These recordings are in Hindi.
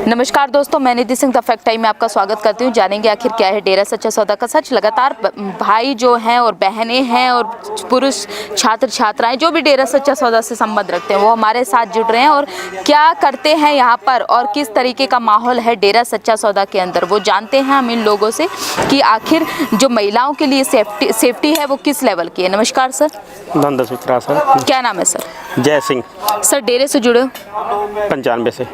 नमस्कार दोस्तों, मैं निधि सिंह द फैक्ट टाइम में आपका स्वागत करती हूँ। जानेंगे आखिर क्या है डेरा सच्चा सौदा का सच। लगातार भाई जो हैं और बहनें हैं और पुरुष छात्र छात्राएं जो भी डेरा सच्चा सौदा से संबंध रखते हैं वो हमारे साथ जुड़ रहे हैं और क्या करते हैं यहाँ पर और किस तरीके का माहौल है डेरा सच्चा सौदा के अंदर वो जानते हैं हम इन लोगों से कि आखिर जो महिलाओं के लिए सेफ्टी है वो किस लेवल की है। नमस्कार सर। नंदसूत्रा सर। क्या नाम है सर? जय सिंह। सर डेरे से जुड़े हो? 95 से।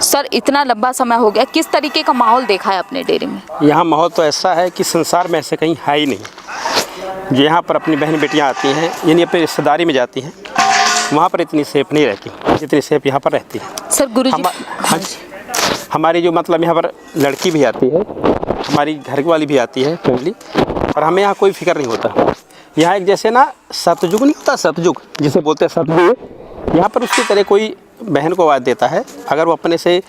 सर इतना लंबा समय हो गया, किस तरीके का माहौल देखा है अपने डेरे में? यहाँ माहौल तो ऐसा है कि संसार में ऐसे कहीं है ही नहीं। यहाँ पर अपनी बहन बेटियाँ आती हैं, यानी अपनी रिश्तेदारी में जाती हैं, वहाँ पर इतनी सेफ नहीं रहती जितनी सेफ यहाँ पर रहती है। सर गुरुजी हाँ जी, हमारी जो मतलब यहाँ पर लड़की भी आती है, हमारी घर वाली भी आती है फैमिली, और हमें यहाँ कोई फिक्र नहीं होता। यहाँ एक जैसे ना सतयुग नहीं होता, सतयुग जिसे बोलते हैं सतयुग, यहाँ पर उसकी तरह कोई बहन को आवाज़ देता है। अगर वो अपने से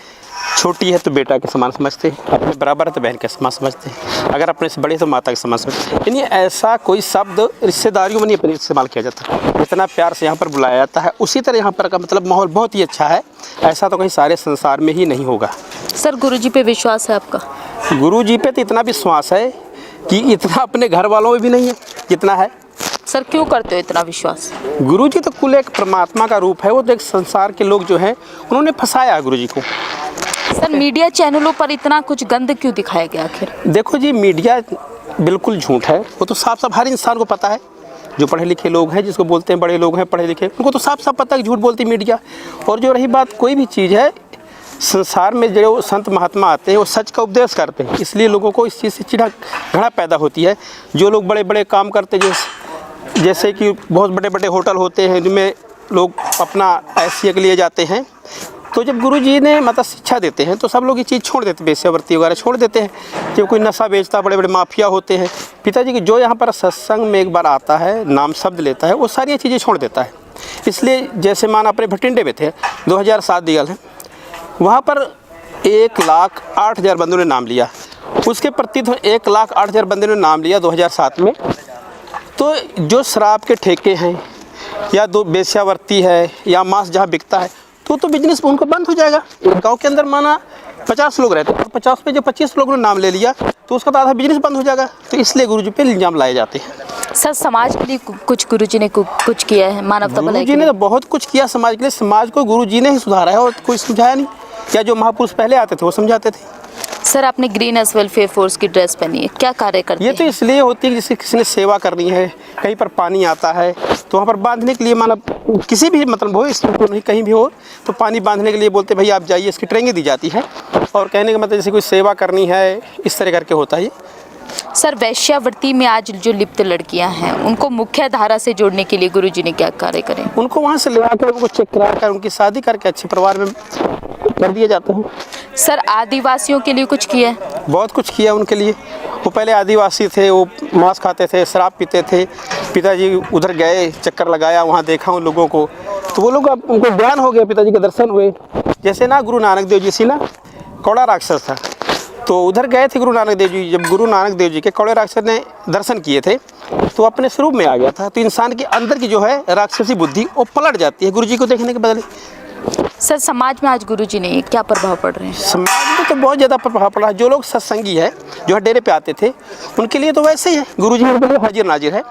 छोटी है तो बेटा के समान समझते हैं, अपने बराबर है तो बहन के समान समझते हैं, अगर अपने से बड़े तो माता के समान समझते हैं। यानी ऐसा कोई शब्द रिश्तेदारियों में नहीं अपने इस्तेमाल किया जाता। इतना प्यार से यहाँ पर बुलाया जाता है, उसी तरह यहाँ पर का मतलब माहौल बहुत ही अच्छा है। ऐसा तो कहीं सारे संसार में ही नहीं होगा। सर गुरुजी पे विश्वास है आपका? गुरुजी पे तो इतना विश्वास है कि इतना अपने घर वालों में भी नहीं है जितना है। सर क्यों करते हो इतना विश्वास? गुरुजी तो कुल एक परमात्मा का रूप है। वो तो एक संसार के लोग जो हैं उन्होंने फंसाया है गुरुजी को। सर मीडिया चैनलों पर इतना कुछ गंद क्यों दिखाया गया आखिर? देखो जी, मीडिया बिल्कुल झूठ है। वो तो साफ साफ हर इंसान को पता है, जो पढ़े लिखे लोग हैं, जिसको बोलते हैं बड़े लोग हैं पढ़े लिखे, उनको तो साफ साफ पता है कि झूठ बोलती मीडिया। और जो रही बात कोई भी चीज़ है, संसार में जो संत महात्मा आते हैं वो सच का उपदेश करते हैं, इसलिए लोगों को इस चीज़ से चिढ़ा घड़ा पैदा होती है। जो लोग बड़े बड़े काम करते हैं, जैसे कि बहुत बड़े बड़े होटल होते हैं जिनमें लोग अपना ऐसियत के लिए जाते हैं, तो जब गुरुजी ने मतलब शिक्षा देते हैं तो सब लोग ये चीज़ छोड़ देते हैं, वेश्यावृत्ति वगैरह छोड़ देते हैं। जब कोई नशा बेचता, बड़े बड़े माफिया होते हैं, पिताजी की जो यहाँ पर सत्संग में एक बार आता है, नाम शब्द लेता है, वो सारी चीज़ें छोड़ देता है। इसलिए जैसे मान अपने भटिंडे में थे 2007 दिगल है, वहाँ पर 1,08,000 बंदों ने नाम लिया। उसके प्रति तो 1,08,000 बंदों ने नाम लिया 2007 में। तो जो शराब के ठेके हैं या दो वेश्यावृत्ति है या मांस जहाँ बिकता है तो बिजनेस उनको बंद हो जाएगा। गांव के अंदर माना 50 लोग रहते हैं, 50 पे जो 25 लोगों ने नाम ले लिया तो उसका तो आधा बिजनेस बंद हो जाएगा। तो इसलिए गुरुजी पे इल्जाम लाए जाते हैं। सर समाज के लिए कुछ गुरुजी ने कुछ किया है? मानवता भलाई गुरुजी ने तो बहुत कुछ किया समाज के लिए। समाज को गुरुजी ने ही सुधारा है और कोई समझाया नहीं। क्या जो महापुरुष पहले आते थे वो समझाते थे। सर आपने ग्रीन एस वेलफेयर फोर्स की ड्रेस पहनी है, क्या कार्य करते हैं? ये तो इसलिए होती है कि जैसे किसी ने सेवा करनी है, कहीं पर पानी आता है तो वहाँ पर बांधने के लिए, माना किसी भी मतलब हो, इसमें नहीं कहीं भी हो तो पानी बांधने के लिए बोलते भाई आप जाइए, इसकी ट्रेनिंग दी जाती है। और कहने का मतलब जैसे कोई सेवा करनी है, इस तरह करके होता है ये। सर वैश्यावृत्ति में आज जो लिप्त लड़कियां हैं उनको मुख्य धारा से जोड़ने के लिए गुरुजी ने क्या कार्य करें? उनको वहाँ से ले आकर उनको चेक करा कर उनकी शादी करके अच्छे परिवार में कर दिया जाता है। सर आदिवासियों के लिए कुछ किया है? बहुत कुछ किया उनके लिए। वो पहले आदिवासी थे, वो मांस खाते थे, शराब पीते थे। पिताजी उधर गए, चक्कर लगाया, वहाँ देखा उन लोगों को, तो वो लोग अब उनको ज्ञान हो गया, पिताजी के दर्शन हुए। जैसे ना गुरु नानक देव जी सी ना कौड़ा राक्षस था, तो उधर गए थे गुरु नानक देव जी। जब गुरु नानक देव जी के कौड़े राक्षस ने दर्शन किए थे तो अपने स्वरूप में आ गया था। तो इंसान के अंदर की जो है राक्षसी बुद्धि वो पलट जाती है गुरुजी को देखने के बदले। सर समाज में आज गुरुजी ने क्या प्रभाव पड़ रहे हैं? समाज में तो बहुत ज़्यादा प्रभाव पड़ा है। जो लोग सत्संगी है, जो डेरे पे आते थे, उनके लिए तो वैसे ही है, गुरुजी उनके लिए हाजिर नाजिर है।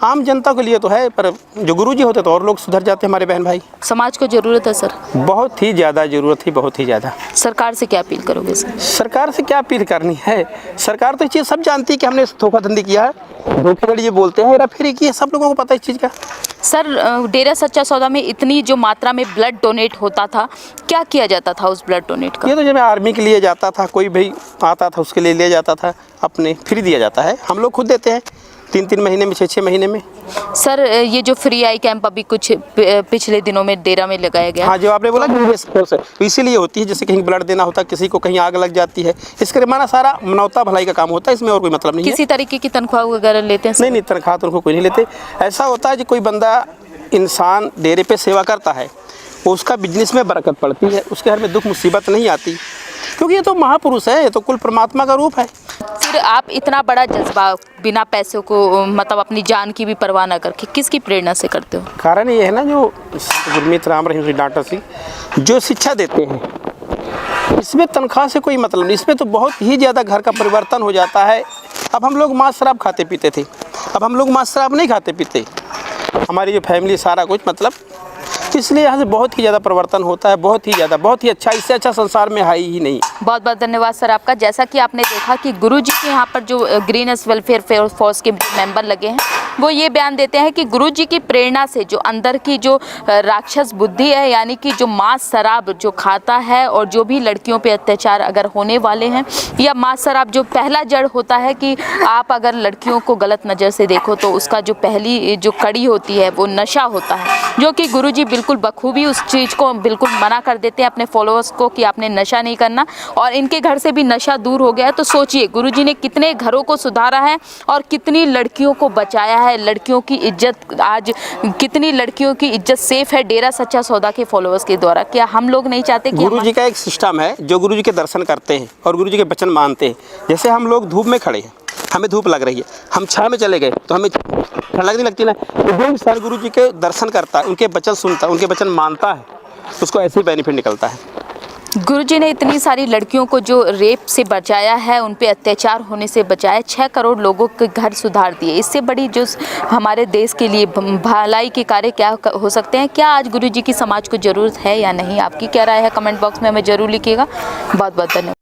आम जनता के लिए तो है, पर जो गुरुजी होते तो और लोग सुधर जाते हमारे बहन भाई। समाज को ज़रूरत है सर? बहुत ही ज़्यादा ज़रूरत है, बहुत ही ज़्यादा। सरकार से क्या अपील करोगे सर? सरकार से क्या अपील करनी है? सरकार तो ये चीज़ सब जानती है कि हमने धोखाधड़ी किया है, धोखाधड़ी ये बोलते हैं, हेराफेरी की है, सब लोगों को पता है इस चीज़ का। सर डेरा सच्चा सौदा में इतनी जो मात्रा में ब्लड डोनेट होता था, क्या किया जाता था उस ब्लड डोनेट का? ये तो जब आर्मी के लिए जाता था, कोई भाई आता था उसके लिए ले जाता था, अपने फ्री दिया जाता है। हम लोग खुद देते हैं 3-3 महीने में, 6-6 महीने में। सर ये जो फ्री आई कैंप अभी कुछ पिछले दिनों में डेरा में लगाया गया। हाँ, जो आपने बोला तो इसीलिए होती है, जैसे कहीं ब्लड देना होता है, किसी को कहीं आग लग जाती है, इसके माना सारा मानवता भलाई का काम होता है, इसमें और कोई मतलब नहीं है। किसी तरीके की तनख्वाह वगैरह लेते हैं? नहीं, तनख्वाह तो उनको कोई नहीं लेते। ऐसा होता है कि कोई बंदा इंसान डेरे पे सेवा करता है, उसका बिजनेस में बरकत पड़ती है, उसके घर में दुख मुसीबत नहीं आती, क्योंकि ये तो महापुरुष है, ये तो कुल परमात्मा का रूप है। फिर आप इतना बड़ा जज्बा बिना पैसों को मतलब अपनी जान की भी परवाह न करके किसकी प्रेरणा से करते हो? कारण ये है ना, जो गुरमीत राम रहीम जी डॉक्टर सिंह जो शिक्षा देते हैं, इसमें तनख्वाह से कोई मतलब नहीं। इसमें तो बहुत ही ज़्यादा घर का परिवर्तन हो जाता है। अब हम लोग मांस शराब खाते पीते थे, अब हम लोग मांस शराब नहीं खाते पीते। हमारी जो फैमिली सारा कुछ मतलब, इसलिए यहाँ से बहुत ही ज़्यादा परिवर्तन होता है, बहुत ही अच्छा। इससे अच्छा संसार में है ही नहीं। बहुत बहुत धन्यवाद सर आपका। जैसा कि आपने देखा कि गुरुजी के यहाँ पर जो ग्रीनस वेलफेयर फोर्स के मेंबर लगे हैं, वो ये बयान देते हैं कि गुरुजी की प्रेरणा से जो अंदर की जो राक्षस बुद्धि है, यानी कि जो मांस शराब जो खाता है और जो भी लड़कियों पे अत्याचार अगर होने वाले हैं, या मांस शराब जो पहला जड़ होता है कि आप अगर लड़कियों को गलत नज़र से देखो तो उसका जो पहली जो कड़ी होती है वो नशा होता है, जो कि गुरुजी बिल्कुल बखूबी उस चीज़ को बिल्कुल मना कर देते हैं अपने फॉलोअर्स को कि आपने नशा नहीं करना। और इनके घर से भी नशा दूर हो गया है। तो सोचिए गुरुजी ने कितने घरों को सुधारा है और कितनी लड़कियों को बचाया है। लड़कियों की इज्जत, आज कितनी लड़कियों की इज्जत सेफ है डेरा सच्चा सौदा के फॉलोअर्स के द्वारा। क्या हम लोग नहीं चाहते कि गुरुजी का एक सिस्टम है, जो गुरुजी के दर्शन करते हैं और गुरुजी के वचन मानते हैं। जैसे हम लोग धूप में खड़े हैं, हमें धूप लग रही है, हम छाया में चले गए तो हमें ठंड लगने लगती ना। तो जो इंसान गुरुजी के दर्शन करता है, उनके वचन सुनता है, उनके वचन मानता है, उसको ऐसे ही बेनिफिट निकलता है। गुरुजी ने इतनी सारी लड़कियों को जो रेप से बचाया है, उन पे अत्याचार होने से बचाया, 6 करोड़ लोगों के घर सुधार दिए। इससे बड़ी जो हमारे देश के लिए भलाई के कार्य क्या हो सकते हैं? क्या आज गुरुजी की समाज को ज़रूरत है या नहीं? आपकी क्या राय है? कमेंट बॉक्स में हमें ज़रूर लिखिएगा। बहुत बहुत धन्यवाद।